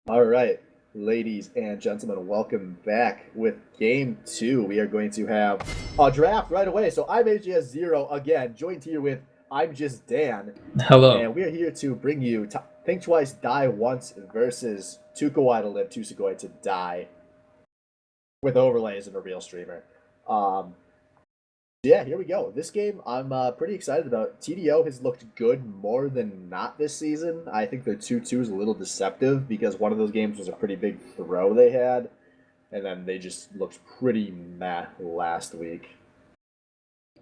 All right, ladies and gentlemen, welcome back with game two. We are going to have a draft right away. So I'm AGS0 again, joined here with I'm Just Dan, Hello. and we are here to bring you Think Twice, Die Once versus Two Kawaii to Live, Two Sugoi to Die with overlays and a real streamer. Um, yeah, here we go. This game I'm pretty excited about. TDO has looked good more than not this season. I think their 2-2 is a little deceptive because one of those games was a pretty big throw they had, and then they just looked pretty meh last week.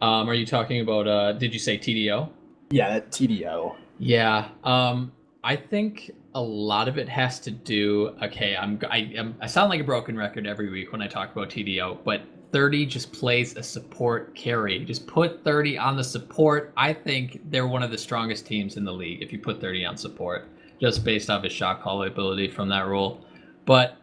Are you talking about did you say TDO? Yeah, that TDO. Yeah. I think a lot of it has to do I sound like a broken record every week when I talk about TDO, but 30 just plays a support carry. Just put 30 on the support. I think they're one of the strongest teams in the league if you put 30 on support, just based off his shot call ability from that role. But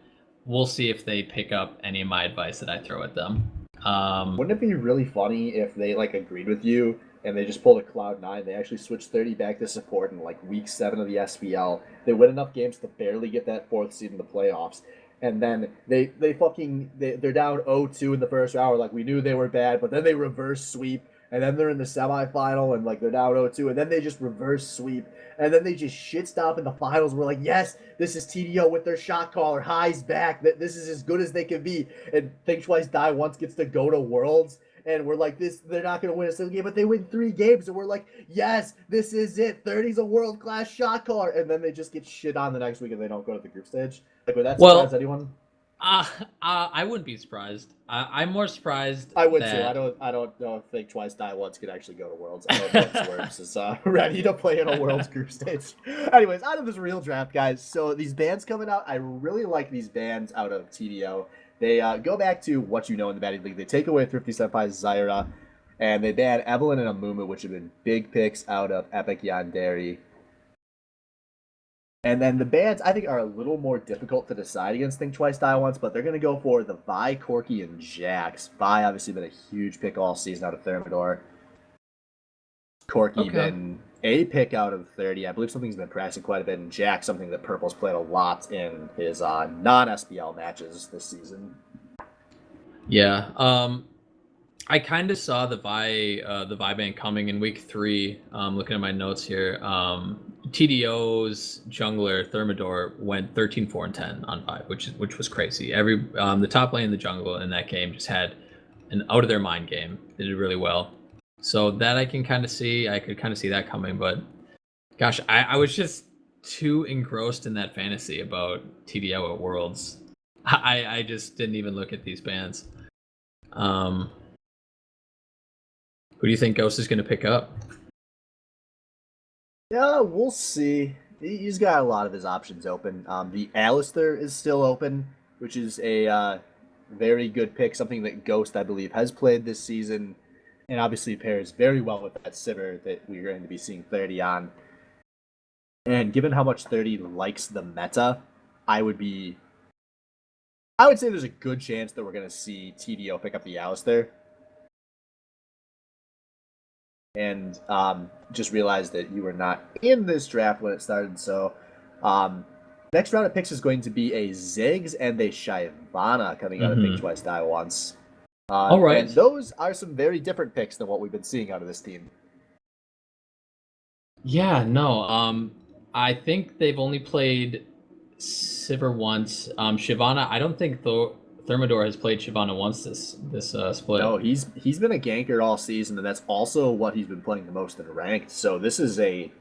we'll see if they pick up any of my advice that I throw at them. Wouldn't it be really funny if they agreed with you and they just pulled a Cloud9? They actually switched 30 back to support in week 7 of the SBL. They win enough games to barely get that fourth seed in the playoffs. And then they're down 0-2 in the first round. We knew they were bad, but then they reverse sweep, and then they're in the semifinal and they're down 0-2, and then they just reverse sweep, and then they just shit stop in the finals. We're like, yes, this is TDO with their shot caller. High's back. This is as good as they can be. And Think Twice Die Once gets to go to Worlds. And we're like, they're not going to win a single game, but they win 3 games. And we're like, yes, this is it. 30's a world-class shot caller. And then they just get shit on the next week and they don't go to the group stage. Would that surprise anyone? I wouldn't be surprised. I'm more surprised. I would that... too. I don't know if Think Twice Die Once could actually go to Worlds. I don't think Swerves is ready to play in a Worlds group stage. Anyways, out of this real draft, guys. So these bans coming out, I really like these bans out of TDO. They go back to what you know in the Batting League. They take away Thrifty Senpai's Zyra, and they ban Evelyn and Amumu, which have been big picks out of Epic Yandere. And then the bans, I think, are a little more difficult to decide against Think Twice, Die Once, but they're going to go for the Vi, Corki, and Jax. Vi obviously been a huge pick all season out of Thermidor. Corki been a pick out of 30. I believe something's been practicing quite a bit, and Jax something that Purple's played a lot in his non-SBL matches this season. Yeah, I kind of saw the Vi ban coming in week 3. Looking at my notes here, TDO's jungler Thermidor went 13, 4, and 10 on Vi, which was crazy. The top lane in the jungle in that game just had an out of their mind game. They did really well. So that I can kind of see. I could kind of see that coming, but gosh, I was just too engrossed in that fantasy about TDO at Worlds. I just didn't even look at these bans. Who do you think Ghost is going to pick up? Yeah, we'll see. He's got a lot of his options open. The Alistair is still open, which is a very good pick, something that Ghost, I believe, has played this season, and obviously pairs very well with that Sivir that we're going to be seeing 30 on. And given how much 30 likes the meta, I would say there's a good chance that we're going to see TDO pick up the Alistair. And just realized that you were not in this draft when it started. So next round of picks is going to be a Ziggs and a Shyvana coming out of Think Twice Die Once. All right. And those are some very different picks than what we've been seeing out of this team. Yeah, no. I think they've only played Sivir once. Shyvana, I don't think Thermidor has played Shyvana once this split. No, he's been a ganker all season, and that's also what he's been playing the most in ranked. So this is a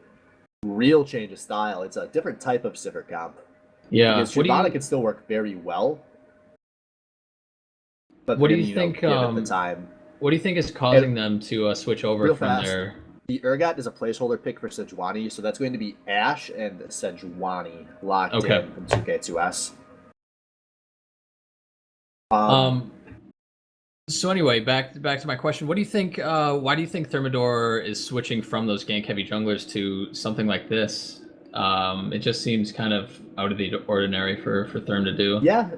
real change of style. It's a different type of Sivir comp. Yeah, because Shyvana can still work very well. But what do you think? Given the time, what do you think is causing them to switch over from their? The Urgot is a placeholder pick for Sejuani, so that's going to be Ashe and Sejuani locked in from 2K2S. So anyway, back to my question. What do you think? Why do you think Thermidor is switching from those gank heavy junglers to something like this? It just seems kind of out of the ordinary for Therm to do. Yeah,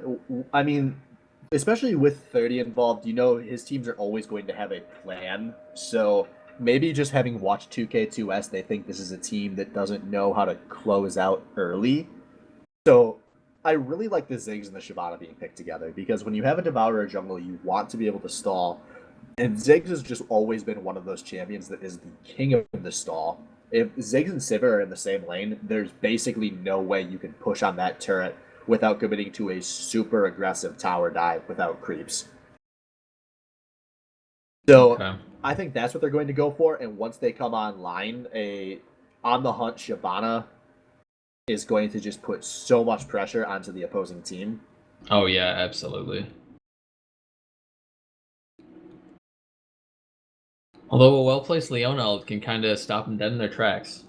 I mean, especially with 30 involved, his teams are always going to have a plan. So maybe just having watched 2K2S, they think this is a team that doesn't know how to close out early. So I really like the Ziggs and the Shyvana being picked together because when you have a Devourer jungle, you want to be able to stall. And Ziggs has just always been one of those champions that is the king of the stall. If Ziggs and Sivir are in the same lane, there's basically no way you can push on that turret without committing to a super aggressive tower dive without creeps. So Okay. I think that's what they're going to go for. And once they come online, a on the hunt Shyvana is going to just put so much pressure onto the opposing team. Oh yeah, absolutely. Although a well-placed Leona can kind of stop them dead in their tracks.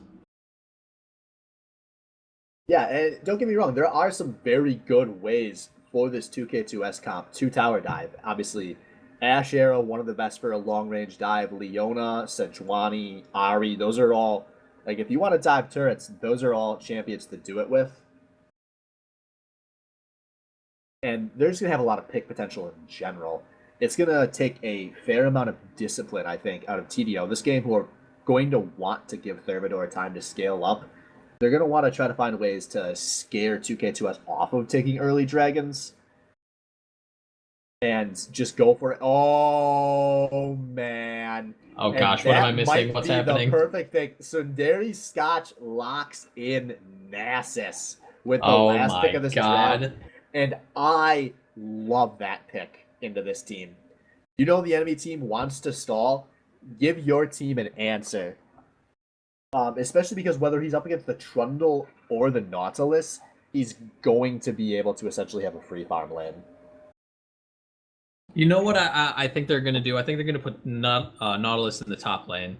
Yeah, and don't get me wrong, there are some very good ways for this 2K2S comp to tower dive. Obviously, Ash Arrow, one of the best for a long range dive. Leona, Sejuani, Ari, those are all, like, if you want to dive turrets, those are all champions to do it with. And they're just going to have a lot of pick potential in general. It's going to take a fair amount of discipline, I think, out of TDO. This game, who are going to want to give Thermidor time to scale up. They're going to want to try to find ways to scare 2K2S off of taking early dragons and just go for it. Oh, man. Oh And gosh, what am I that missing? might What's be the happening? perfect thing. Sundari Scotch locks in Nasus with the Oh last pick my of this god. draft. And I love that pick into this team. You know the enemy team wants to stall. Give your team an answer. Especially because whether he's up against the Trundle or the Nautilus, he's going to be able to essentially have a free farm lane. You know what I think they're going to do? I think they're going to put Nautilus in the top lane.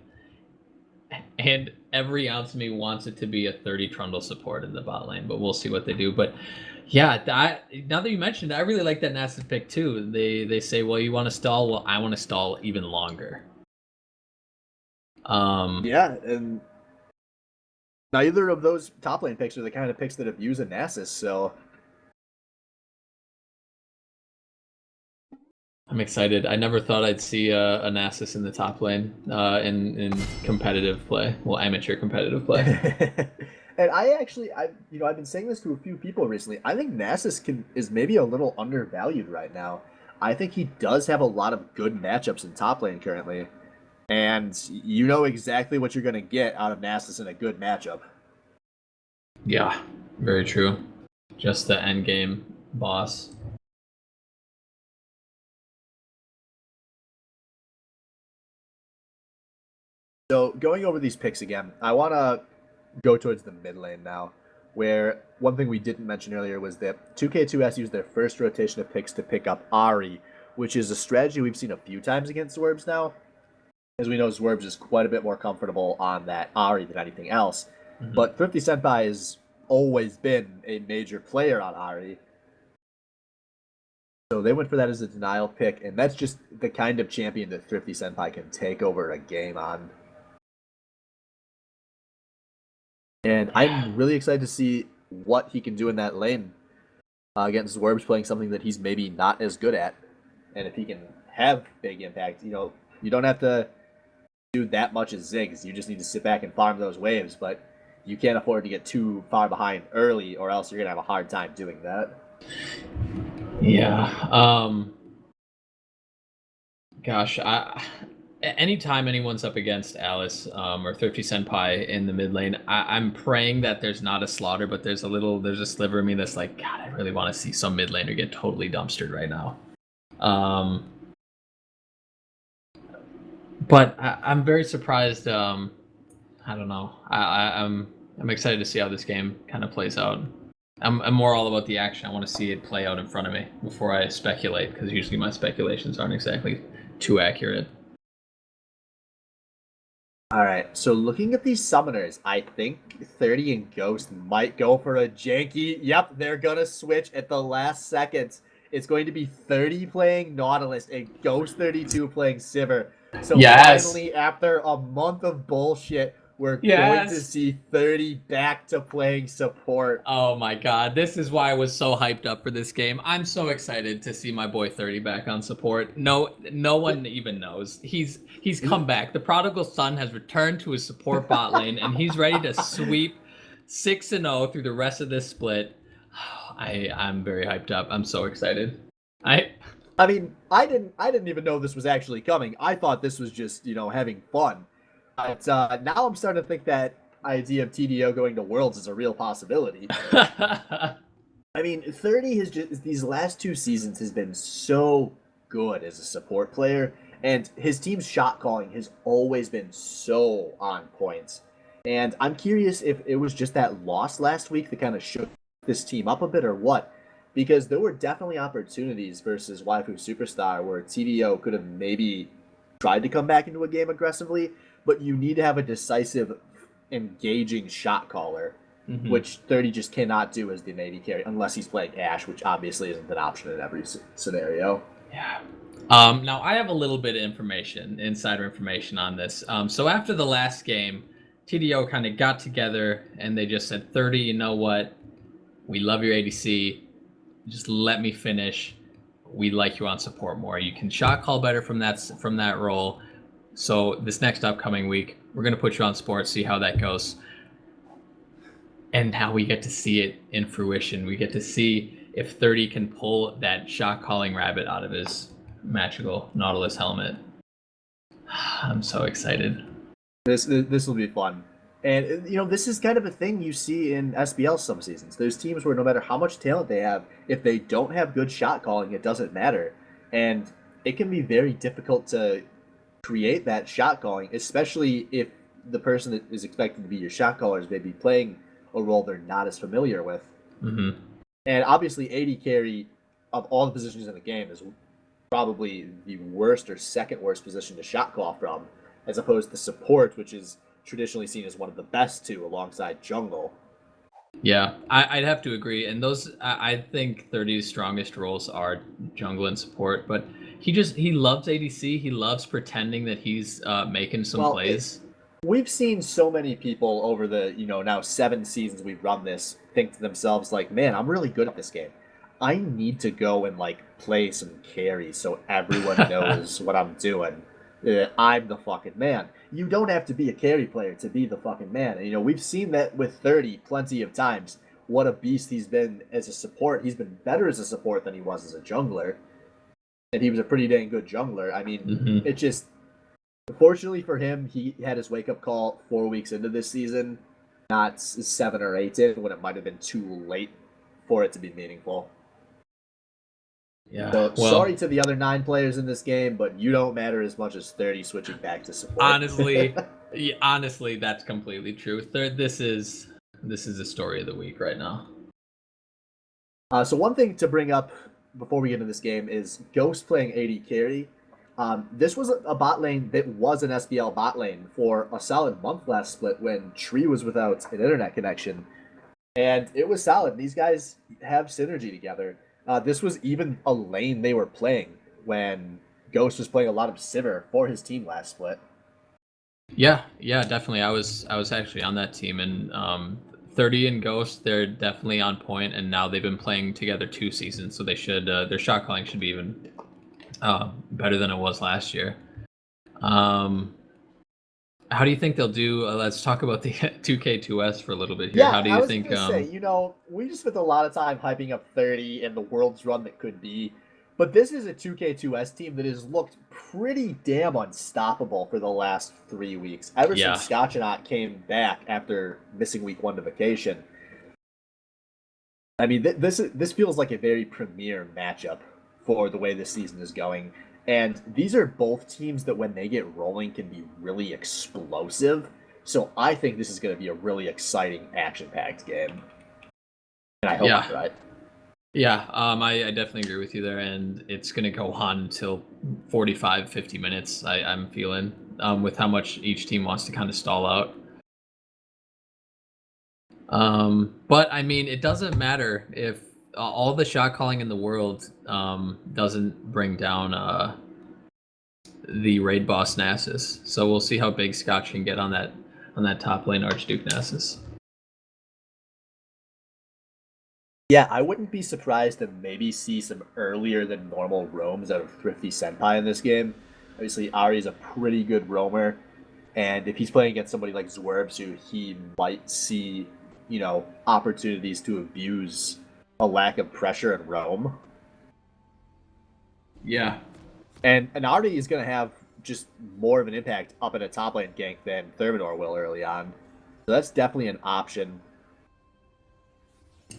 And every ounce of me wants it to be a 30 Trundle support in the bot lane, but we'll see what they do. But yeah, now that you mentioned it, I really like that Nasus pick too. They say, well, you want to stall? Well, I want to stall even longer. Yeah, and neither of those top lane picks are the kind of picks that abuse a Nasus, so I'm excited. I never thought I'd see a Nasus in the top lane in competitive play. Well, amateur competitive play. And I've been saying this to a few people recently. I think Nasus is maybe a little undervalued right now. I think he does have a lot of good matchups in top lane currently, and you know exactly what you're going to get out of Nasus in a good matchup. Yeah, very true. Just the end game boss. So going over these picks again, I want to go towards the mid lane now, where one thing we didn't mention earlier was that 2K2S used their first rotation of picks to pick up Ari, which is a strategy we've seen a few times against Zwerbs now. As we know, Zwerbs is quite a bit more comfortable on that Ari than anything else. Mm-hmm. But Thrifty Senpai has always been a major player on Ari. So they went for that as a denial pick, and that's just the kind of champion that Thrifty Senpai can take over a game on. And I'm really excited to see what he can do in that lane against Zwerbs, playing something that he's maybe not as good at. And if he can have big impact, you don't have to do that much as Ziggs. You just need to sit back and farm those waves, but you can't afford to get too far behind early, or else you're going to have a hard time doing that. Yeah. Gosh, anytime anyone's up against Alice or Thrifty Senpai in the mid lane, I'm praying that there's not a slaughter, but there's a sliver of me that's like, God, I really want to see some mid laner get totally dumpstered right now. But I'm very surprised. I don't know. I'm excited to see how this game kind of plays out. I'm more all about the action. I want to see it play out in front of me before I speculate, because usually my speculations aren't exactly too accurate. All right, so looking at these summoners, I think 30 and Ghost might go for a janky. Yep, they're going to switch at the last second. It's going to be 30 playing Nautilus and Ghost 32 playing Sivir. So finally, after a month of bullshit, we're going to see 30 back to playing support. Oh my god, this is why I was so hyped up for this game. I'm so excited to see my boy 30 back on support. No one even knows. He's come back. The prodigal son has returned to his support bot lane, and he's ready to sweep 6-0 through the rest of this split. I'm very hyped up. I'm so excited. I I mean, I didn't even know this was actually coming. I thought this was just, having fun. But now I'm starting to think that idea of TDO going to Worlds is a real possibility. I mean, 30 has just these last two seasons has been so good as a support player, and his team's shot calling has always been so on point. And I'm curious if it was just that loss last week that kind of shook this team up a bit or what. Because there were definitely opportunities versus Waifu Superstar where TDO could have maybe tried to come back into a game aggressively, but you need to have a decisive, engaging shot caller, which 30 just cannot do as the AD carry unless he's playing Ash, which obviously isn't an option in every scenario. Yeah. Now I have a little bit of insider information on this. So after the last game, TDO kind of got together and they just said, 30, you know what? We love your ADC. Just let me finish. We like you on support more. You can shot call better from that role. So this next upcoming week, we're gonna put you on support, see how that goes. And now we get to see it in fruition. We get to see if 30 can pull that shot calling rabbit out of his magical Nautilus helmet. I'm so excited. This will be fun. And this is kind of a thing you see in SBL some seasons. There's teams where no matter how much talent they have, if they don't have good shot calling, it doesn't matter. And it can be very difficult to create that shot calling, especially if the person that is expected to be your shot caller is maybe playing a role they're not as familiar with. Mm-hmm. And obviously, AD carry of all the positions in the game is probably the worst or second worst position to shot call from, as opposed to support, which is traditionally seen as one of the best two alongside jungle. Yeah, I'd have to agree. And I think 30's strongest roles are jungle and support, but he loves ADC. He loves pretending that he's making some plays. We've seen so many people over the, now 7 seasons we've run this think to themselves like, man, I'm really good at this game. I need to go and play some carry so everyone knows what I'm doing. I'm the fucking man. You don't have to be a carry player to be the fucking man. And, we've seen that with 30 plenty of times. What a beast he's been as a support. He's been better as a support than he was as a jungler. And he was a pretty dang good jungler. I mean, it just... Fortunately for him, he had his wake-up call 4 weeks into this season, not 7 or 8 in, when it might have been too late for it to be meaningful. Yeah. So, sorry to the other 9 players in this game, but you don't matter as much as 30 switching back to support. Honestly, that's completely true. This is the story of the week right now. So one thing to bring up before we get into this game is Ghost playing AD carry. This was a bot lane that was an SBL bot lane for a solid month last split when Tree was without an internet connection. And it was solid. These guys have synergy together. This was even a lane they were playing when Ghost was playing a lot of Sivir for his team last split. Yeah, definitely. I was actually on that team, and 30 and Ghost, they're definitely on point, and now they've been playing together 2 seasons, so they should their shot calling should be even better than it was last year. How do you think they'll do? Let's talk about the 2K2S for a little bit here. Yeah, How do you think? Say, we just spent a lot of time hyping up 30 and the world's run that could be, but this is a 2K2S team that has looked pretty damn unstoppable for the last 3 weeks. Ever since Scotchanaut came back after missing week 1 to vacation. I mean, this feels like a very premier matchup for the way this season is going. And these are both teams that when they get rolling can be really explosive. So I think this is going to be a really exciting, action-packed game. And I hope I'm right. Yeah, I definitely agree with you there. And it's going to go on until 45, 50 minutes, I'm feeling, with how much each team wants to kind of stall out. But, I mean, it doesn't matter if all the shot calling in the world doesn't bring down the raid boss Nasus. So we'll see how big Scotch can get on that top lane Archduke Nasus. Yeah, I wouldn't be surprised to maybe see some earlier than normal roams out of Thrifty Senpai in this game. Obviously, Ari's a pretty good roamer, and if he's playing against somebody like Zwerb, who he might see, opportunities to abuse a lack of pressure in Rome. Yeah. And Artie is going to have just more of an impact up in a top lane gank than Thermidor will early on. So that's definitely an option.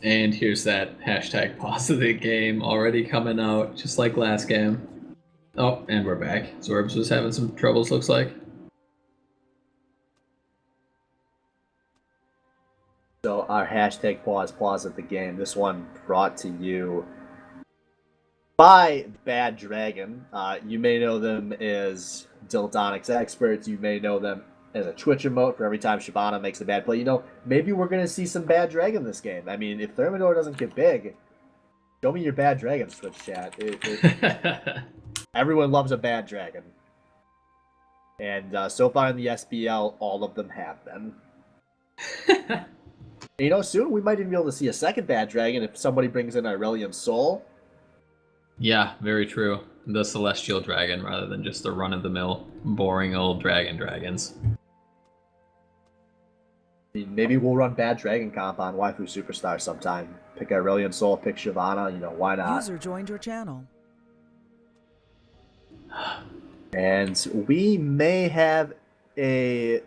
And here's that hashtag pause of the game already coming out, just like last game. Oh, and we're back. Zorbs was having some troubles, looks like. So our hashtag pause of the game. This one brought to you by Bad Dragon. You may know them as Dildonics experts. You may know them as a Twitch emote for every time Shyvana makes a bad play. You know, maybe we're going to see some Bad Dragon this game. I mean, if Thermidor doesn't get big, show me your Bad Dragon, Twitch chat. Everyone loves a Bad Dragon. And so far in the SBL, all of them have been. You know, soon we might even be able to see a second Bad Dragon if somebody brings in Aurelian Soul. Yeah, very true. The Celestial Dragon rather than just the run-of-the-mill, boring old dragons. I mean, maybe we'll run Bad Dragon comp on Waifu Superstar sometime. Pick Aurelian Soul, pick Shyvana, you know, why not? User joined your channel. And we may have a...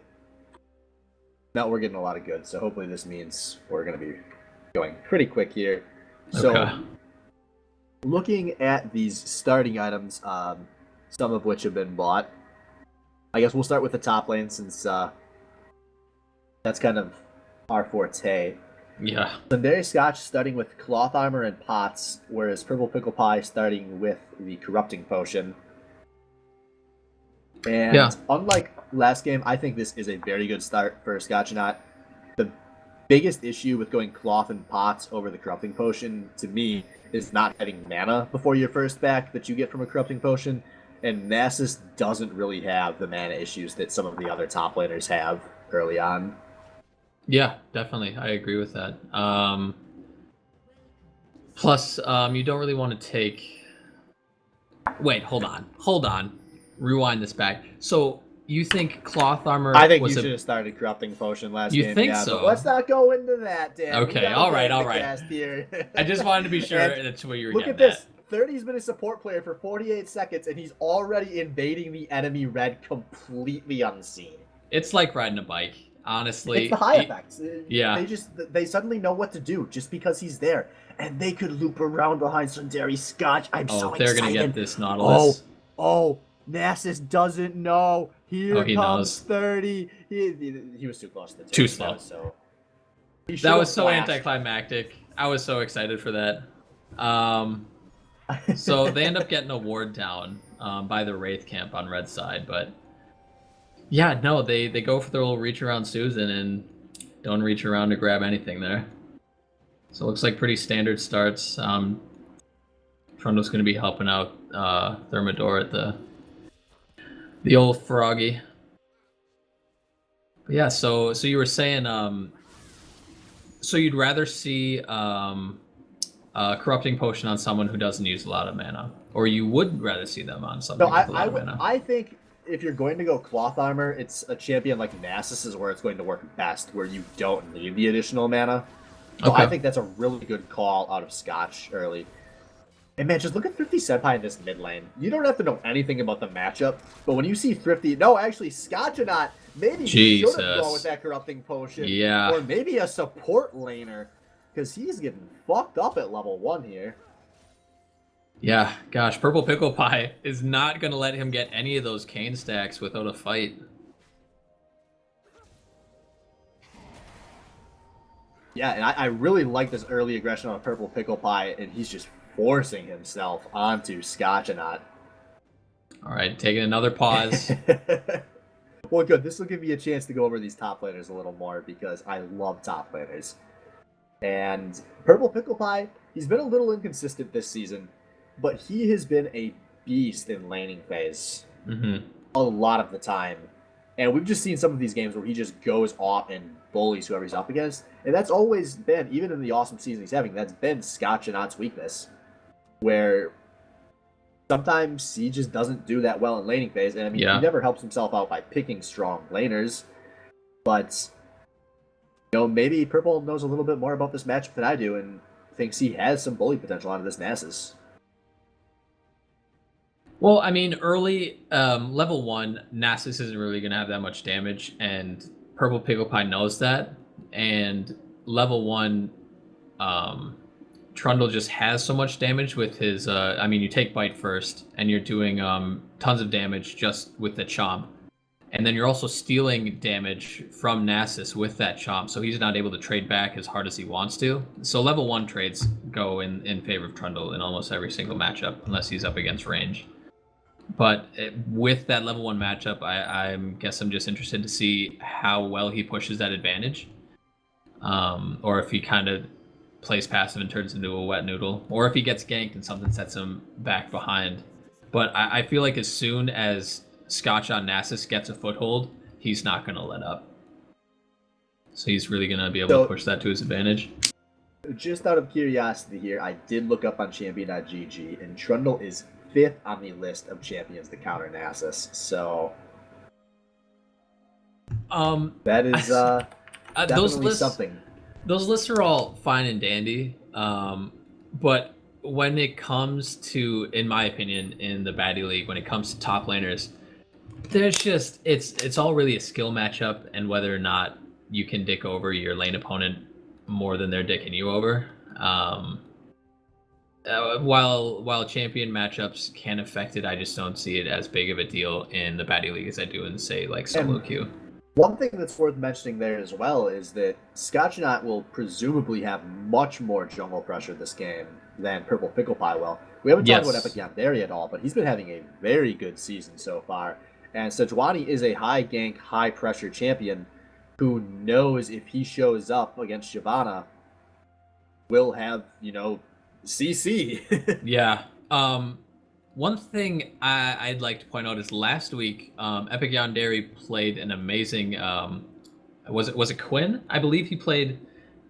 No, we're getting a lot of goods, so hopefully this means we're going to be going pretty quick here. So, Okay. looking at these starting items, some of which have been bought, I guess we'll start with the top lane since that's kind of our forte. Yeah. Legendary Scotch starting with Cloth Armor and Pots, whereas Purple Pickle Pie starting with the Corrupting Potion. And unlike last game, I think this is a very good start for Scotchnaut. The biggest issue with going Cloth and Pots over the Corrupting Potion, to me, is not having mana before your first back that you get from a Corrupting Potion. And Nasus doesn't really have the mana issues that some of the other top laners have early on. Yeah, definitely. I agree with that. Plus, you don't really want to take... Wait, hold on. Rewind this back. So, you think Cloth Armor I think was you should have started Corrupting Potion last You game. think yeah, so? But let's not go into that, Dan. Okay, all right. Here. I just wanted to be sure And that's what you were look getting at this. 30's been a support player for 48 seconds, and he's already invading the enemy red completely unseen. It's like riding a bike, honestly. It's the high effects. Yeah. They suddenly know what to do just because he's there. And they could loop around behind Legendary Scotch. I'm so excited. They're going to get this Nautilus. Oh, Nasus doesn't know. Here he comes knows. 30. He was too close to the Too slow. That was so anticlimactic. I was so excited for that. So they end up getting a ward down by the Wraith camp on red side, but yeah, no, they go for their little reach around Susan and don't reach around to grab anything there. So it looks like pretty standard starts. Trundle's going to be helping out Thermidor at the old froggy. But yeah, so you were saying so you'd rather see Corrupting Potion on someone who doesn't use a lot of mana, or you would rather see them on someone with a lot of mana? I think if you're going to go Cloth Armor, it's a champion like Nasus is where it's going to work best, where you don't need the additional mana. So Okay. I think that's a really good call out of Scotch early. And man, just look at Thrifty Senpai in this mid lane. You don't have to know anything about the matchup, but when you see Thrifty, no, actually, Scotch or not, maybe he should have gone with that Corrupting Potion. Yeah. Or maybe a support laner, because he's getting fucked up at level 1 here. Yeah, gosh, Purple Pickle Pie is not going to let him get any of those cane stacks without a fight. Yeah, and I really like this early aggression on Purple Pickle Pie, and he's just forcing himself onto Scotchnaut. All right, taking another pause. Well, good. This will give me a chance to go over these top laners a little more, because I love top laners. And Purple Pickle Pie, he's been a little inconsistent this season, but he has been a beast in laning phase a lot of the time. And we've just seen some of these games where he just goes off and bullies whoever he's up against. And that's always been, even in the awesome season he's having, that's been Scotchnaut's weakness. Where sometimes he just doesn't do that well in laning phase. And I mean, he never helps himself out by picking strong laners. But, you know, maybe Purple knows a little bit more about this matchup than I do. And thinks he has some bully potential out of this Nasus. Well, I mean, early level 1, Nasus isn't really going to have that much damage, and Purple Pickle Pie knows that. And level 1, Trundle just has so much damage with his. I mean, you take Bite first, and you're doing tons of damage just with the Chomp. And then you're also stealing damage from Nasus with that Chomp, so he's not able to trade back as hard as he wants to. So level 1 trades go in favor of Trundle in almost every single matchup, unless he's up against range. But with that level 1 matchup, I guess I'm just interested to see how well he pushes that advantage. Or if he kind of plays passive and turns into a wet noodle. Or if he gets ganked and something sets him back behind. But I feel like as soon as Scotch on Nasus gets a foothold, he's not going to let up. So he's really going to be able to push that to his advantage. Just out of curiosity here, I did look up on champion.gg, and Trundle is 5th on the list of champions to counter Nasus. So that is definitely something. Those lists are all fine and dandy, but when it comes to, in my opinion, in the Baddie League, when it comes to top laners, there's just it's all really a skill matchup, and whether or not you can dick over your lane opponent more than they're dicking you over. While champion matchups can affect it, I just don't see it as big of a deal in the Baddie League as I do in, say, like solo queue. One thing that's worth mentioning there as well is that Scotchnaut will presumably have much more jungle pressure this game than Purple Pickle Pie will. We haven't talked about Epic Yandere at all, but he's been having a very good season so far. And Sejuani is a high gank, high pressure champion who knows if he shows up against Shyvana, will have, CC. Yeah. One thing I'd like to point out is last week, Epic Yandere played an amazing. Was it Quinn? I believe he played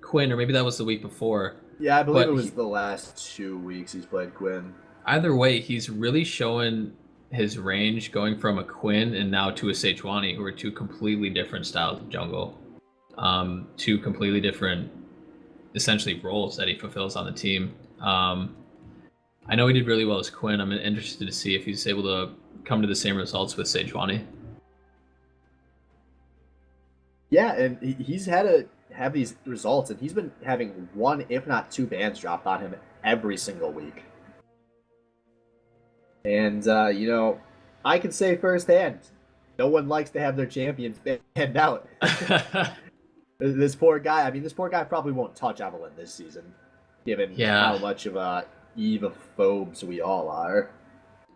Quinn, or maybe that was the week before. Yeah, I believe it was the last 2 weeks he's played Quinn. Either way, he's really showing his range going from a Quinn and now to a Sejuani, who are two completely different styles of jungle. Two completely different, essentially, roles that he fulfills on the team. I know he did really well as Quinn. I'm interested to see if he's able to come to the same results with Sejuani. Yeah, and he's had to have these results, and he's been having 1, if not 2 bans dropped on him every single week. And, I can say firsthand, no one likes to have their champions banned out. This poor guy probably won't touch Evelynn this season, given how much of a Eva-phobes we all are.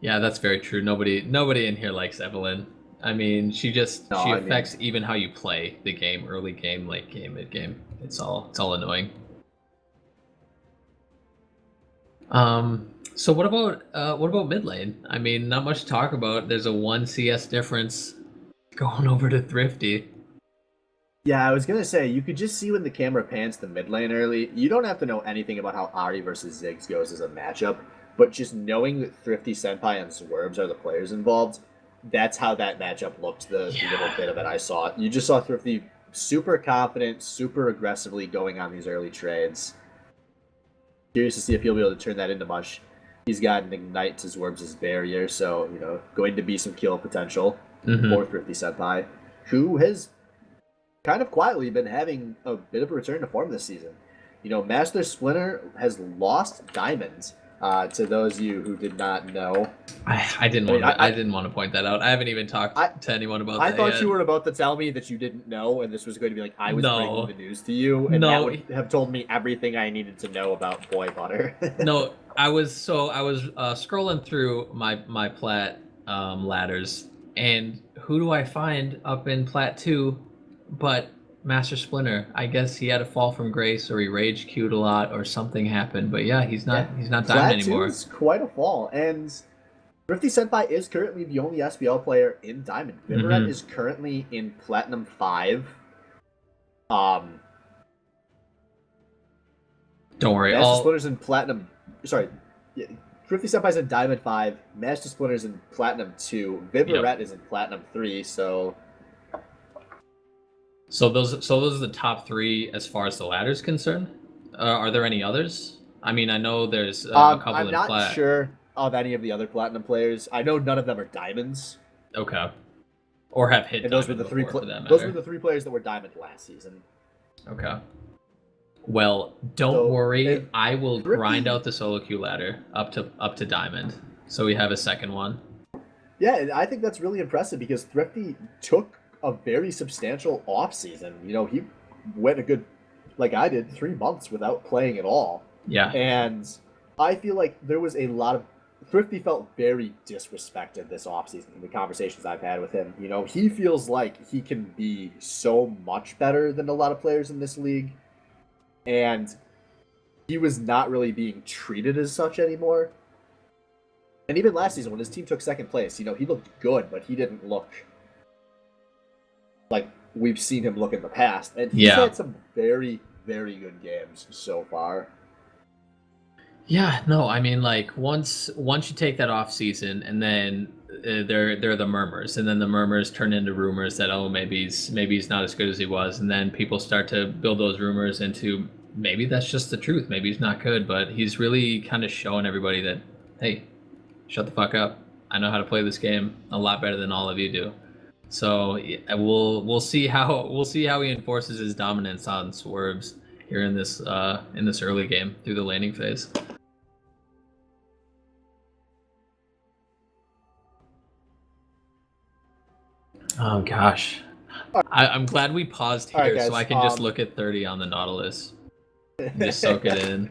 Yeah, that's very true. Nobody in here likes Evelynn. I mean, she affects even how you play the game, early game, late game, mid game. It's all annoying. So what about mid lane? I mean, not much to talk about. There's a 1 CS difference going over to Thrifty. Yeah, I was gonna say, you could just see when the camera pans to mid lane early. You don't have to know anything about how Ari versus Ziggs goes as a matchup, but just knowing that Thrifty, Senpai, and Swerves are the players involved, that's how that matchup looked, the little bit of it I saw. You just saw Thrifty super confident, super aggressively going on these early trades. Curious to see if he'll be able to turn that into much. He's got an Ignite to Swerves' barrier, so, going to be some kill potential for Thrifty Senpai, who has kind of quietly been having a bit of a return to form this season. Master Splinter has lost Diamonds. To those of you who did not know, I didn't want to point that out. I haven't even talked to anyone about that. I thought yet. You were about to tell me that you didn't know, and this was going to be like I was bringing the news to you, and that would have told me everything I needed to know about Boy Butter. No, I was scrolling through my Plat ladders, and who do I find up in Plat 2 but Master Splinter? I guess he had a fall from grace, or he rage queued a lot, or something happened. But yeah, he's not Diamond anymore. It's quite a fall, and Thrifty Senpai is currently the only SBL player in Diamond. Vivaret is currently in Platinum 5. Don't worry, Master Splinter's in Platinum. Sorry, Thrifty Senpai's in Diamond 5. Master Splinter's in Platinum 2. Vivaret is in Platinum 3. So those are the top 3 as far as the ladder's concerned. Are there any others? I mean, I know there's a couple I'm in not plat. sure of any of the other platinum players. I know none of them are diamonds, Okay. Or have hit and those were diamond the three. before, for that Those were matter. the three players that were diamond last season. Okay. Well, don't So worry. if I will grind Thrifty, out the solo queue ladder up to diamond, so we have a second one. yeah, I think that's really impressive because Thrifty took a very substantial off season. You know, he went a good, like I did, 3 months without playing at all, Yeah. and I feel like there was a lot of Thrifty felt very disrespected this offseason in the conversations I've had with him. You know, he feels like he can be so much better than a lot of players in this league, and he was not really being treated as such anymore. And even last season, when his team took second place, you know, he looked good, but he didn't look like we've seen him look in the past. And he's Yeah. had some very, very good games so far. Yeah, no, I mean like once you take that off season and then there are the murmurs and then the murmurs turn into rumors that oh maybe he's not as good as he was and then people start to build those rumors into maybe that's just the truth, maybe he's not good, but he's really kind of showing everybody that hey, shut the fuck up. I know how to play this game a lot better than all of you do. So yeah, we'll see how he enforces his dominance on swerves here in this early game through the laning phase. Oh gosh. I'm glad we paused All right, here so I guys. can just look at 30 on the Nautilus and just soak it in.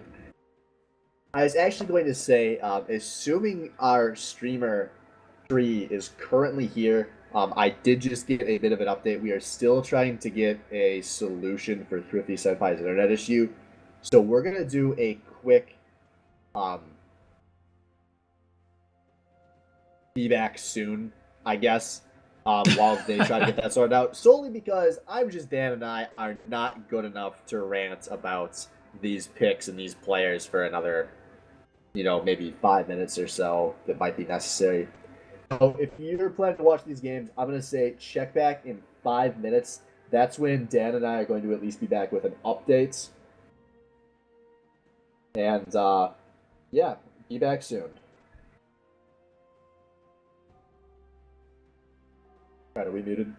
I was actually going to say, assuming our streamer 3 is currently here, I did just get a bit of an update. We are still trying to get a solution for Thrifty Senpai's internet issue. So we're going to do a quick um, feedback soon, I guess, while they try to get that sorted out. Solely because I'm just Dan and I are not good enough to rant about these picks and these players for another, you know, maybe 5 minutes or so that might be necessary. So if you're planning to watch these games, I'm going to say check back in 5 minutes. That's when Dan and I are going to at least be back with an update. And yeah, be back soon. All right, are we muted?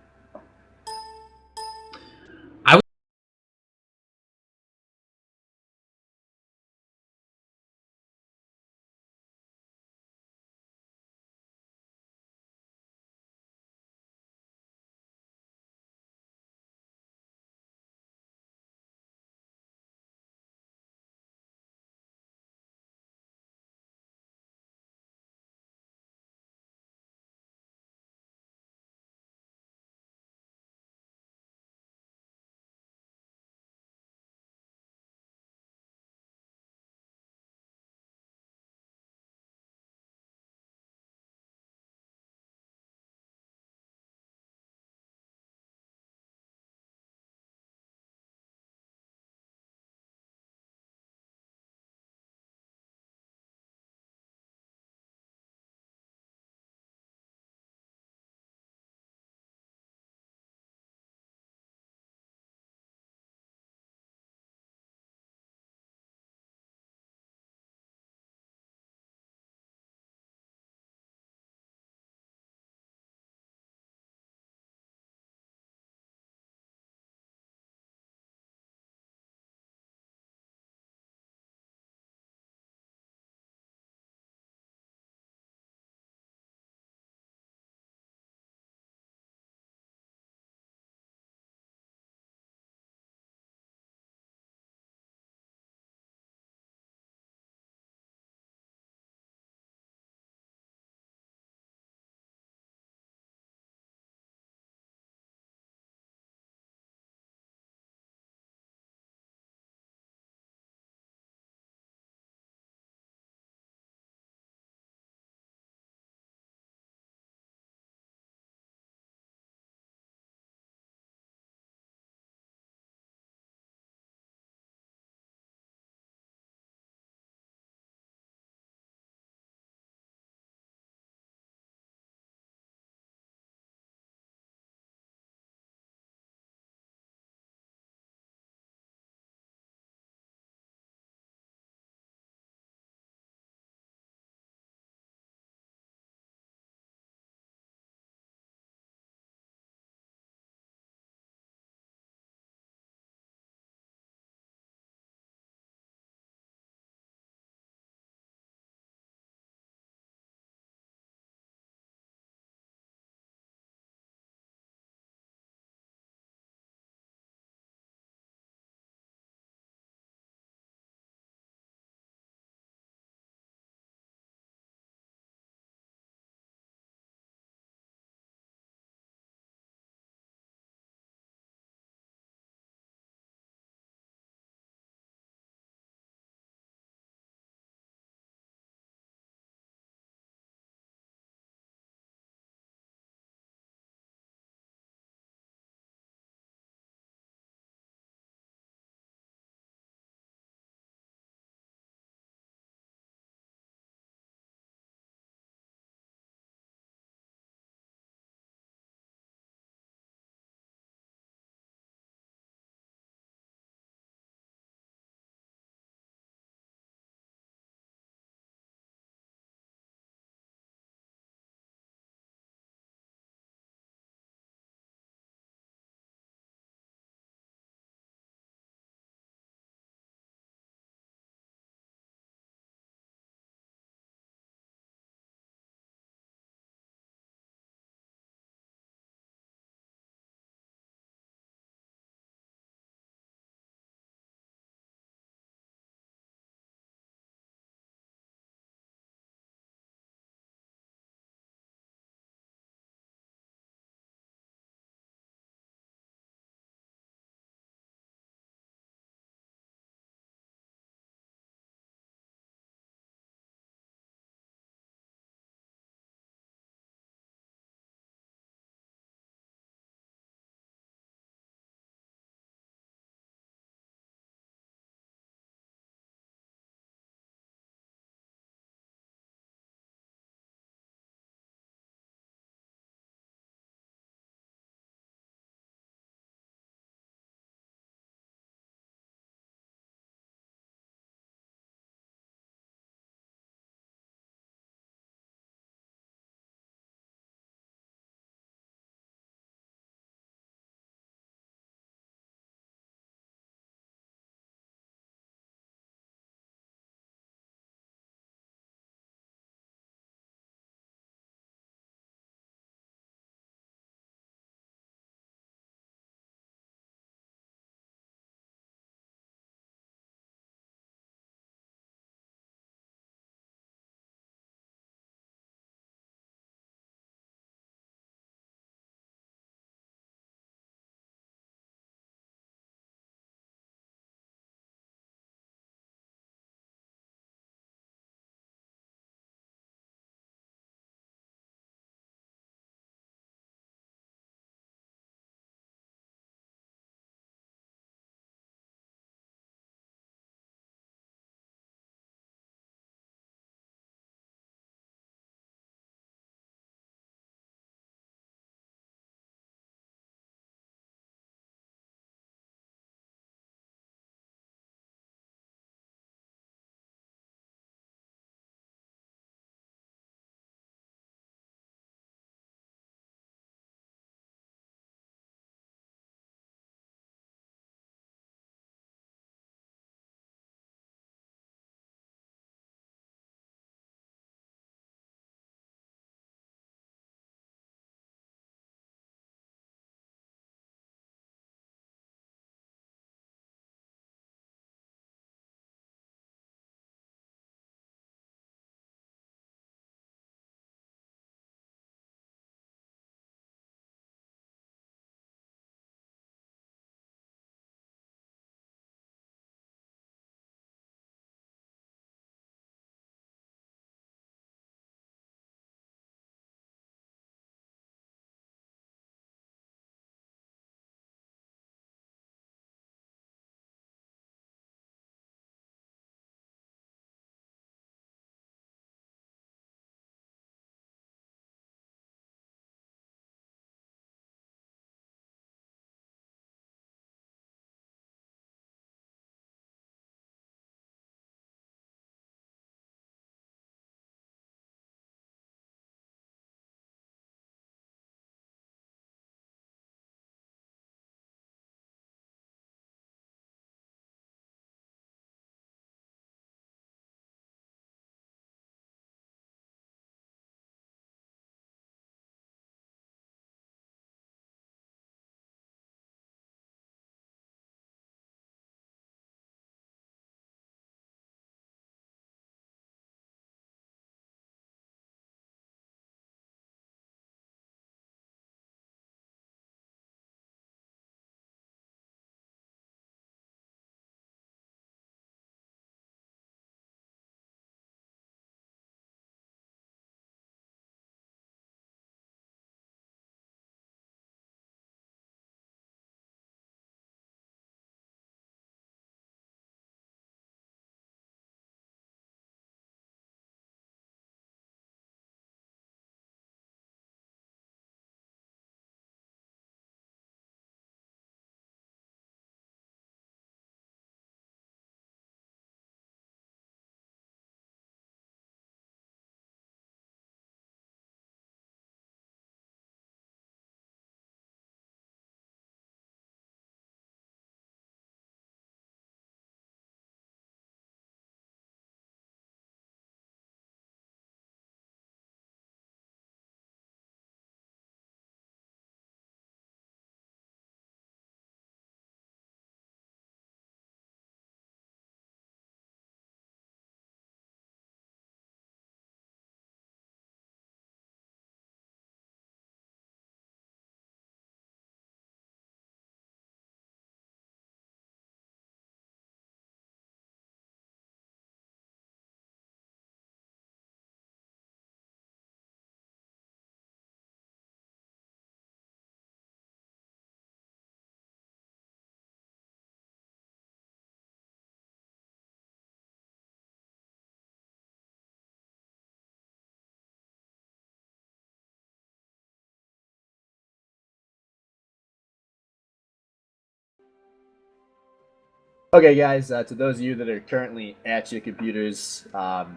Okay, guys, to those of you that are currently at your computers, so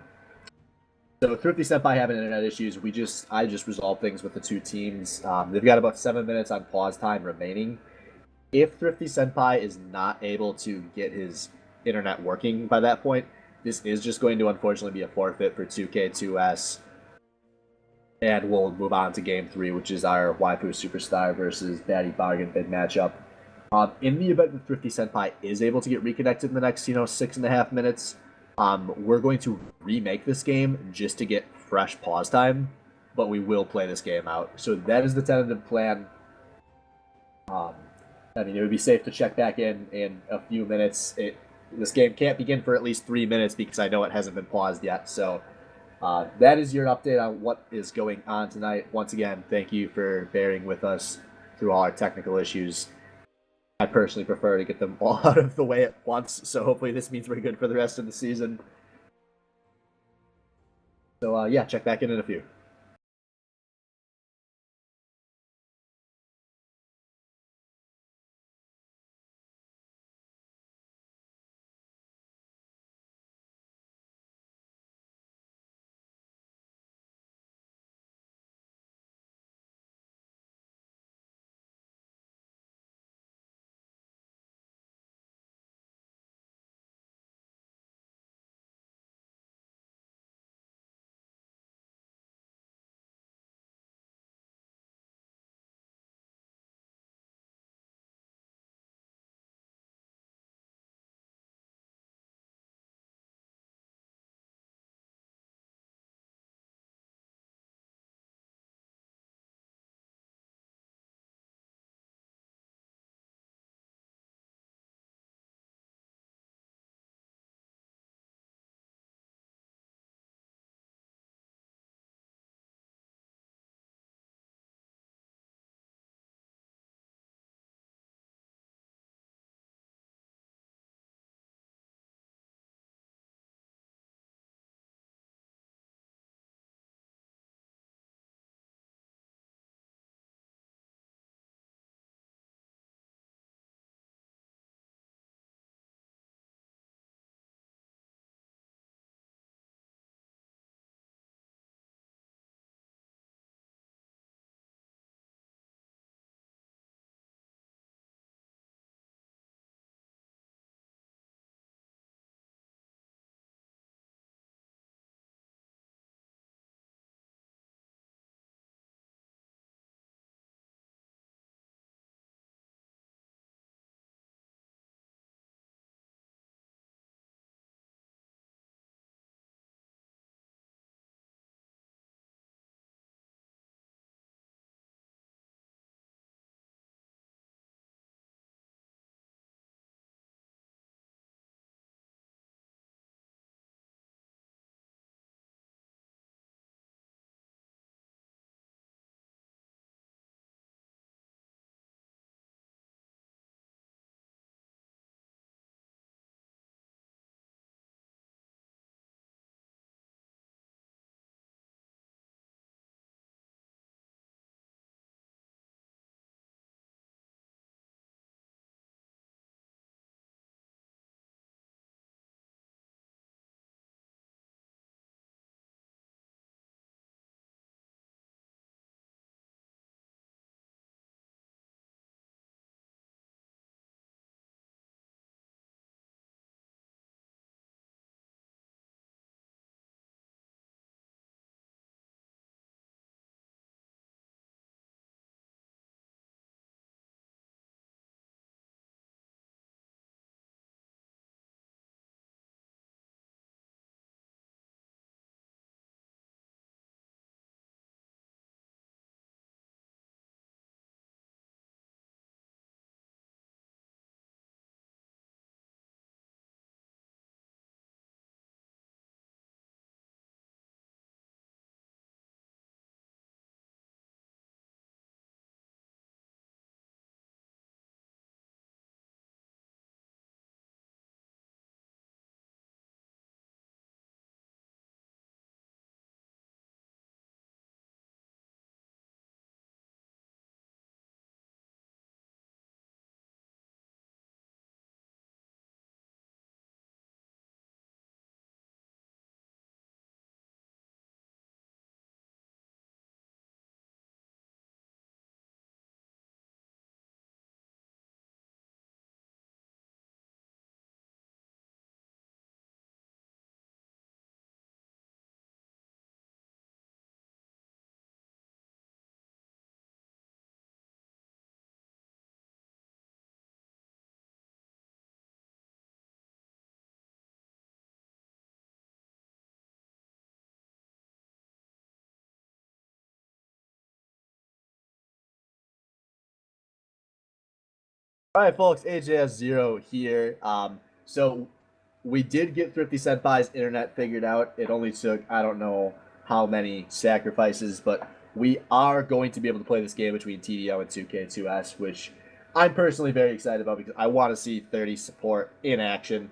Thrifty Senpai having internet issues. I just resolved things with the two teams. They've got about 7 minutes on pause time remaining. If Thrifty Senpai is not able to get his internet working by that point, this is just going to unfortunately be a forfeit for 2K2S, and we'll move on to Game 3, which is our Waifu Superstar versus Baddie Bargain bid matchup. In the event that Thrifty Senpai is able to get reconnected in the next, 6.5 minutes, we're going to remake this game just to get fresh pause time, but we will play this game out. So that is the tentative plan. Um, I mean, it would be safe to check back in a few minutes. This game can't begin for at least 3 minutes because I know it hasn't been paused yet. So that is your update on what is going on tonight. Once again, thank you for bearing with us through all our technical issues. I personally prefer to get them all out of the way at once, so hopefully this means we're good for the rest of the season. So yeah, check back in a few. All right, folks, AJS0 here. So we did get Thrifty Senpai's internet figured out. It only took, I don't know how many sacrifices, but we are going to be able to play this game between TDO and 2K2S, which I'm personally very excited about because I want to see 30 support in action.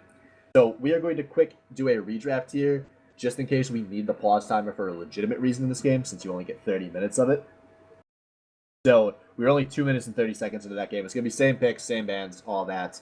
So we are going to quick do a redraft here, just in case we need the pause timer for a legitimate reason in this game, since you only get 30 minutes of it. So we were only 2 minutes and 30 seconds into that game. It's going to be same picks, same bands, all that.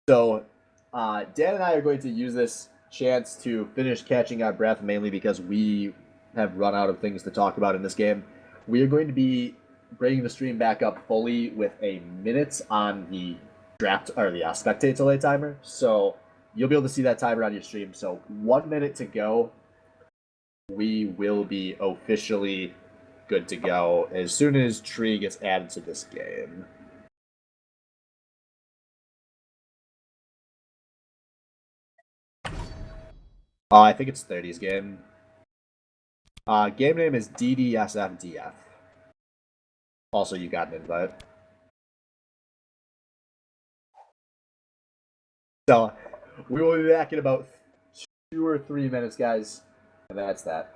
So Dan and I are going to use this chance to finish catching our breath, mainly because we have run out of things to talk about in this game. We are going to be bringing the stream back up fully with a minute on the draft or the spectate delay timer. So you'll be able to see that timer on your stream. So 1 minute to go. We will be officially good to go as soon as Tree gets added to this game. I think it's 30's game. Game name is DDSFDF. Also, you got an invite. So, we will be back in about 2 or 3 minutes, guys. And that's that.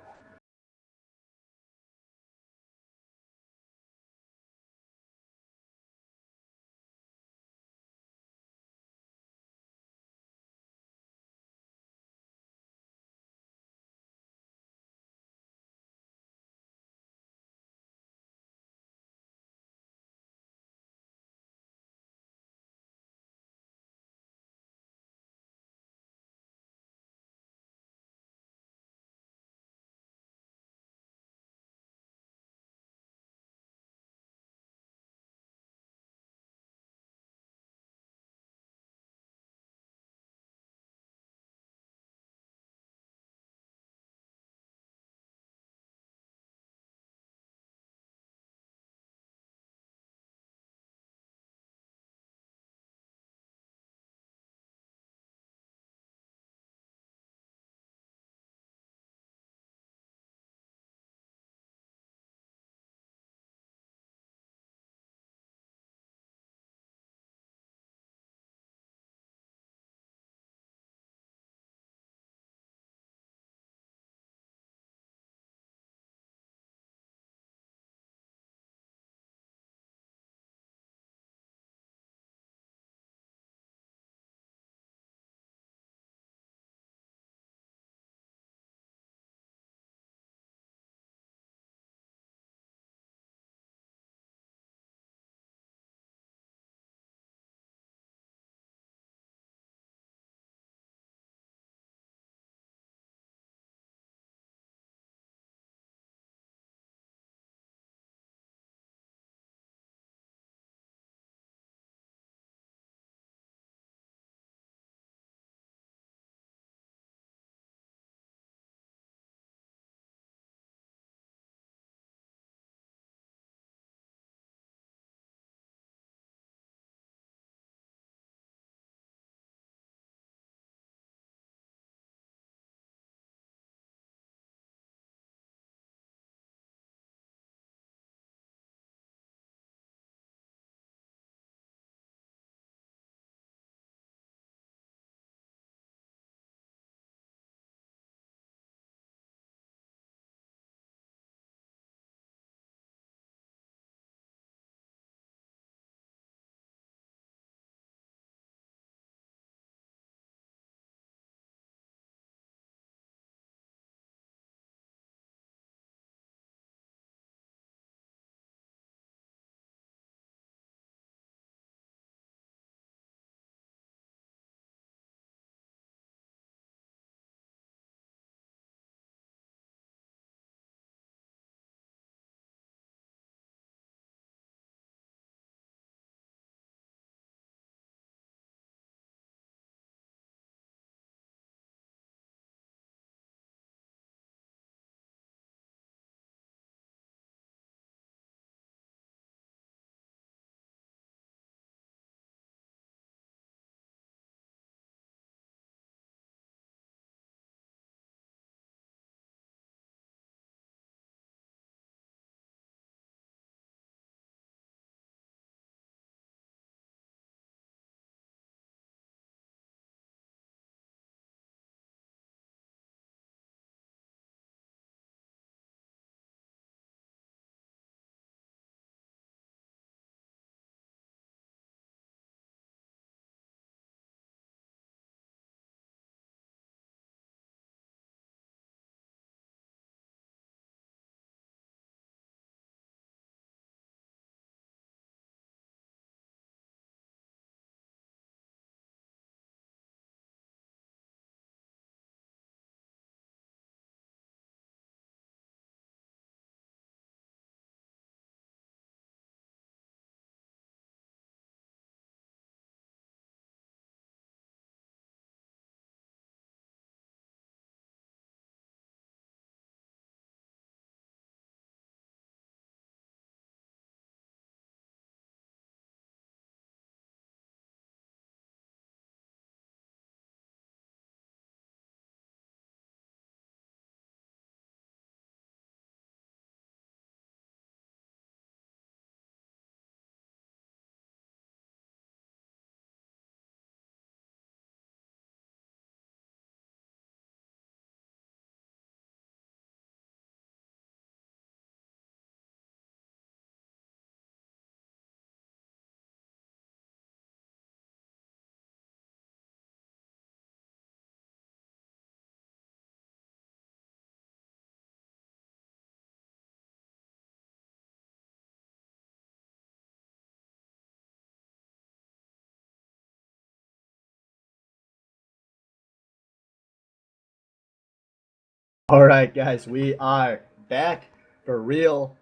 All right, guys, we are back for real,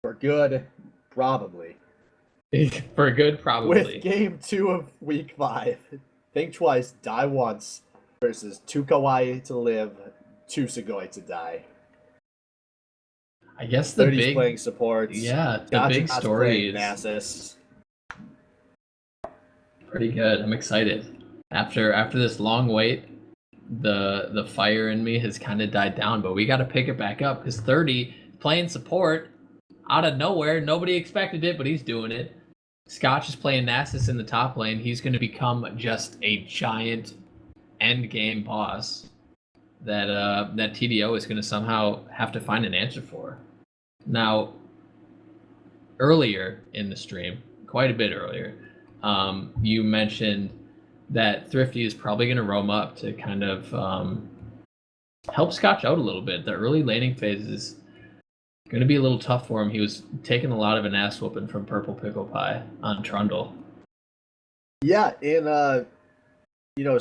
for good, probably. For good, With probably. game 2 of week 5. Think twice, die once versus 2 Kawaii to live, 2 Sugoi to die. I guess the 30's big, playing supports, yeah, the big Gachinot's story playing is Nasus. pretty good. I'm excited. After this long wait, the fire in me has kind of died down, but we got to pick it back up because 30 playing support out of nowhere. Nobody expected it, but he's doing it. Scotch is playing Nasus in the top lane. He's going to become just a giant end game boss that TDO is going to somehow have to find an answer for. Now, earlier in the stream, quite a bit earlier, you mentioned that Thrifty is probably going to roam up to kind of help Scotch out a little bit. The early laning phase is going to be a little tough for him. He was taking a lot of an ass whooping from Purple Pickle Pie on Trundle. Yeah, and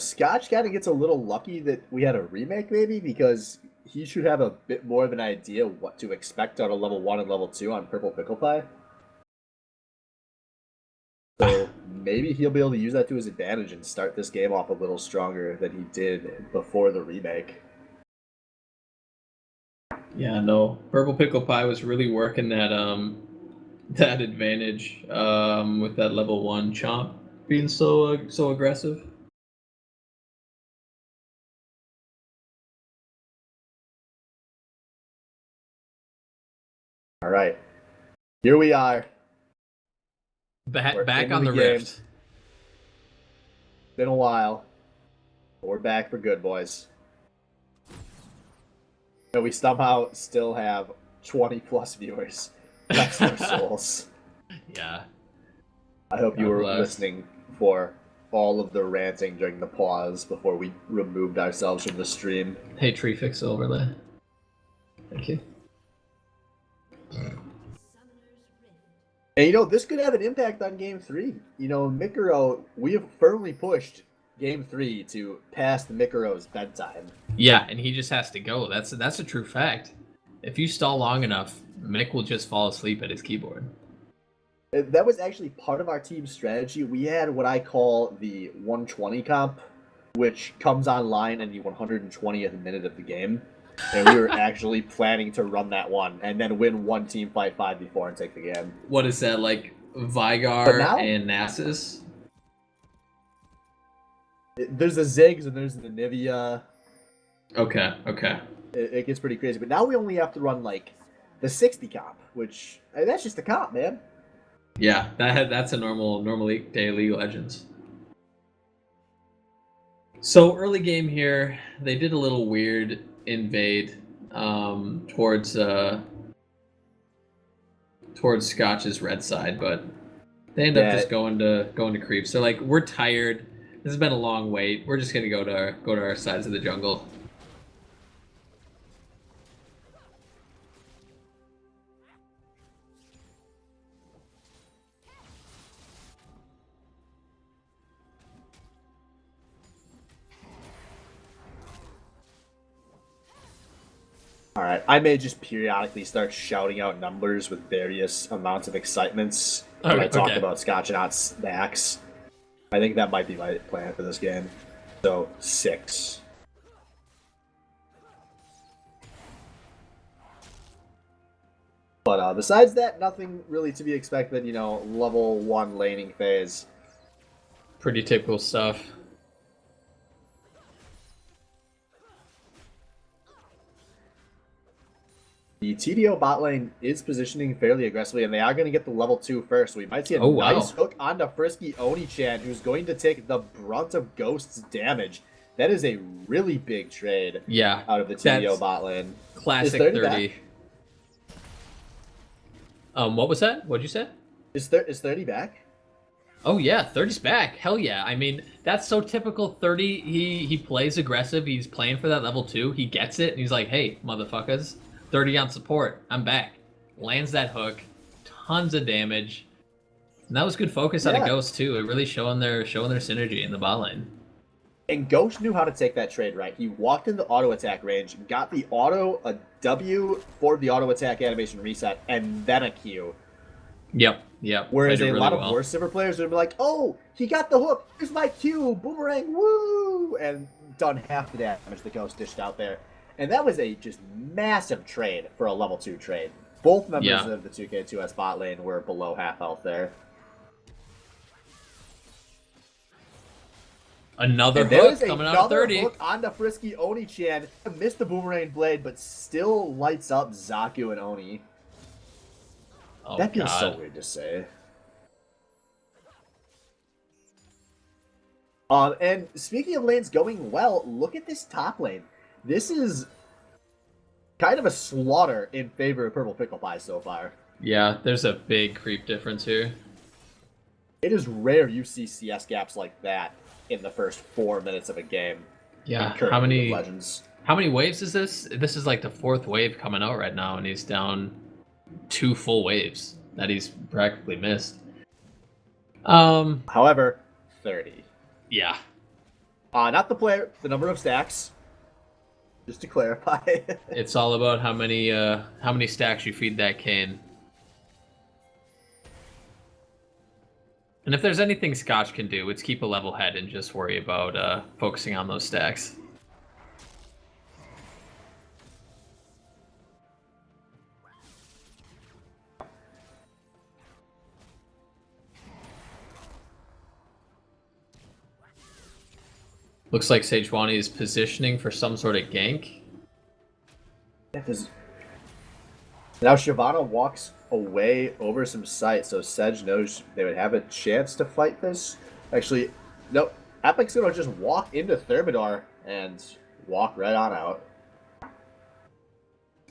Scotch kind of gets a little lucky that we had a remake, maybe, because he should have a bit more of an idea what to expect out of level 1 and level 2 on Purple Pickle Pie. So maybe he'll be able to use that to his advantage and start this game off a little stronger than he did before the remake. Yeah, no. Purple Pickle Pie was really working that advantage with that level 1 chomp being so aggressive. All right, here we are. Back on the Rift. Been a while. But we're back for good, boys. And we somehow still have 20 plus viewers. Bless their souls. Yeah. I hope you God were bless. listening for all of the ranting during the pause before we removed ourselves from the stream. Hey, tree fix overlay. Thank you. And this could have an impact on Game 3. Mikuro, we have firmly pushed Game 3 to past Mikuro's bedtime. Yeah, and he just has to go. That's a true fact. If you stall long enough, Mick will just fall asleep at his keyboard. That was actually part of our team's strategy. We had what I call the 120 comp, which comes online in the 120th minute of the game. And we were actually planning to run that one and then win one team fight 5 before and take the game. What is that, like Vigar and Nasus? There's the Ziggs and there's the Nivea. Okay. It gets pretty crazy. But now we only have to run like the 60 comp, which that's just a comp, man. Yeah, that's a normal day League of Legends. So early game here, they did a little weird invade towards Scotch's red side, but they end up just going to creep. So like, we're tired. This has been a long wait. We're just gonna go to our sides of the jungle. All right, I may just periodically start shouting out numbers with various amounts of excitements when I talk about Scotchinot's backs. I think that might be my plan for this game. So 6. But besides that, nothing really to be expected. Level 1 laning phase. Pretty typical stuff. The TDO bot lane is positioning fairly aggressively, and they are going to get the level 2 first. So we might see a nice hook onto Frisky Oni-chan, who's going to take the brunt of Ghost's damage. That is a really big trade out of the TDO bot lane. Classic 30. What was that? What'd you say? Is 30 back? Oh yeah, 30's back. Hell yeah. I mean, that's so typical 30. He plays aggressive. He's playing for that level 2. He gets it, and he's like, hey, motherfuckers. 30 on support. I'm back. Lands that hook. Tons of damage. And that was good focus out of Ghost too. It really showing their synergy in the bot lane. And Ghost knew how to take that trade right. He walked into auto attack range, got the a W for the auto attack animation reset, and then a Q. Yep. Whereas Played it a really lot of well. worse Silver players would be like, oh, he got the hook, here's my Q, boomerang, woo! And done half the damage the Ghost dished out there. And that was a just massive trade for a level 2 trade. Both members of the 2K2S bot lane were below half health there. Another hook coming out of 30. Hook onto Frisky Oni-chan. Missed the boomerang blade, but still lights up Zaku and Oni. Oh, that feels God. so weird to say. And speaking of lanes going well, look at this top lane. This is kind of a slaughter in favor of Purple Pickle Pie so far. Yeah, there's a big creep difference here. It is rare you see CS gaps like that in the first 4 minutes of a game. Yeah, how many Legends? How many waves is this? This is like the 4th wave coming out right now, and he's down 2 full waves that he's practically missed. However, 30. Yeah. Not the player, the number of stacks. Just to clarify. It's all about how many stacks you feed that cane. And if there's anything Scotch can do, it's keep a level head and just worry about focusing on those stacks. Looks like Sejuani is positioning for some sort of gank. Now Shyvana walks away over some sight, so Sedge knows they would have a chance to fight this. Actually, no. Epic's gonna just walk into Thermidor and walk right on out.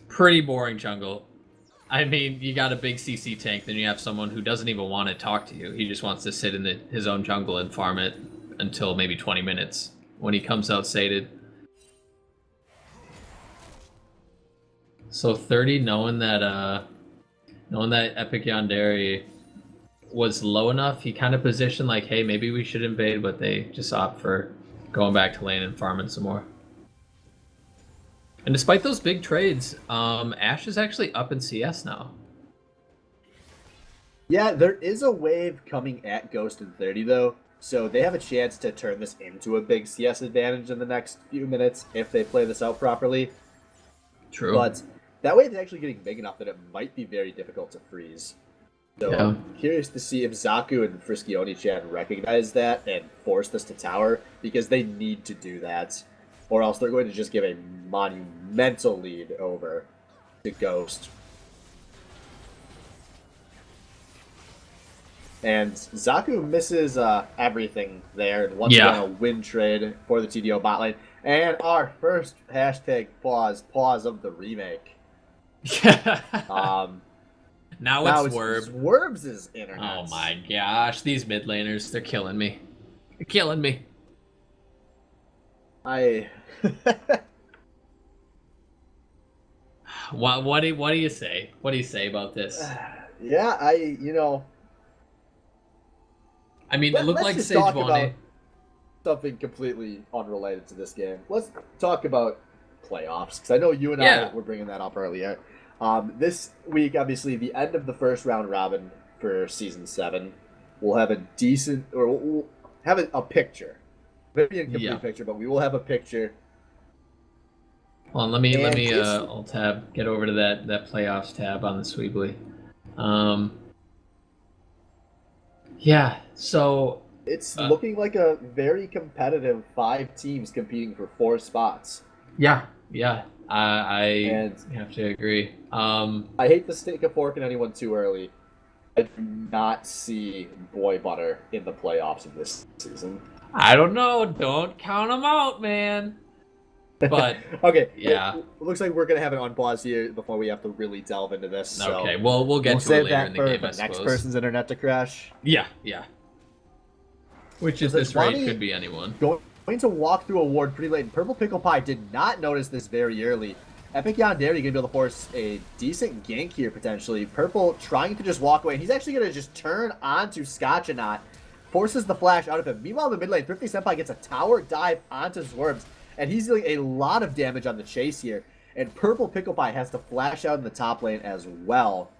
Pretty boring jungle. I mean, you got a big CC tank, then you have someone who doesn't even want to talk to you. He just wants to sit in his own jungle and farm it until maybe 20 minutes when he comes out sated. So 30, knowing that Epic Yandere was low enough, he kind of positioned like, hey, maybe we should invade, but they just opt for going back to lane and farming some more. And despite those big trades, Ashe is actually up in CS now. Yeah, there is a wave coming at Ghost in 30 though, so they have a chance to turn this into a big CS advantage in the next few minutes if they play this out properly. True. But that wave is actually getting big enough that it might be very difficult to freeze. So yeah. I'm curious to see if Zaku and Frisky Oni-chan recognize that and force this to tower, because they need to do that, or else they're going to just give a monumental lead over to Ghost. And Zaku misses everything there, and once again a win trade for the TDO bot lane. And our first hashtag pause of the remake. Now it's Zwerb. Zwerb's internet. Oh my gosh, these mid laners, they're killing me. They're killing me. What do you say? What do you say about this? Yeah, I mean, it looked like Sejuani. Something completely unrelated to this game. Let's talk about playoffs, because I know you and I were bringing that up earlier. This week, obviously, the end of the first round robin for Season 7. We'll have a decent, or we'll have a picture. Maybe a incomplete picture, but we will have a picture. Well, let me alt tab, get over to that playoffs tab on the Sweebly. Yeah, so it's looking like a very competitive 5 teams competing for 4 spots. Yeah, I have to agree. I hate to stick a fork in anyone too early. I do not see Boy Butter in the playoffs of this season. I don't know. Don't count them out, man. But okay, yeah. It looks like we're gonna have an unpause here before we have to really delve into this. Okay, well we'll get to it later in the game. The next person's internet to crash. Yeah. Which is this raid could be anyone. Going to walk through a ward pretty late. And Purple Pickle Pie did not notice this very early. Epic Yandere gonna be able to force a decent gank here potentially. Purple trying to just walk away. He's actually gonna just turn onto Scotchanaut. forces the flash out of him. Meanwhile, in the mid lane, Thrifty Senpai gets a tower dive onto Zwerms, and he's dealing a lot of damage on the chase here. And Purple Pickle Pie has to flash out in the top lane as well.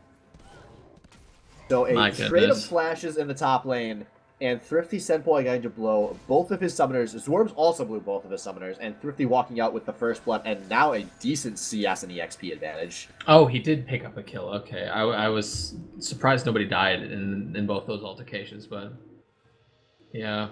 So a trade of flashes in the top lane, and Thrifty Senpai going to blow both of his summoners. Zwerms also blew both of his summoners, and Thrifty walking out with the first blood, and now a decent CS and EXP advantage. Oh, he did pick up a kill. Okay, I was surprised nobody died in both those altercations, but yeah.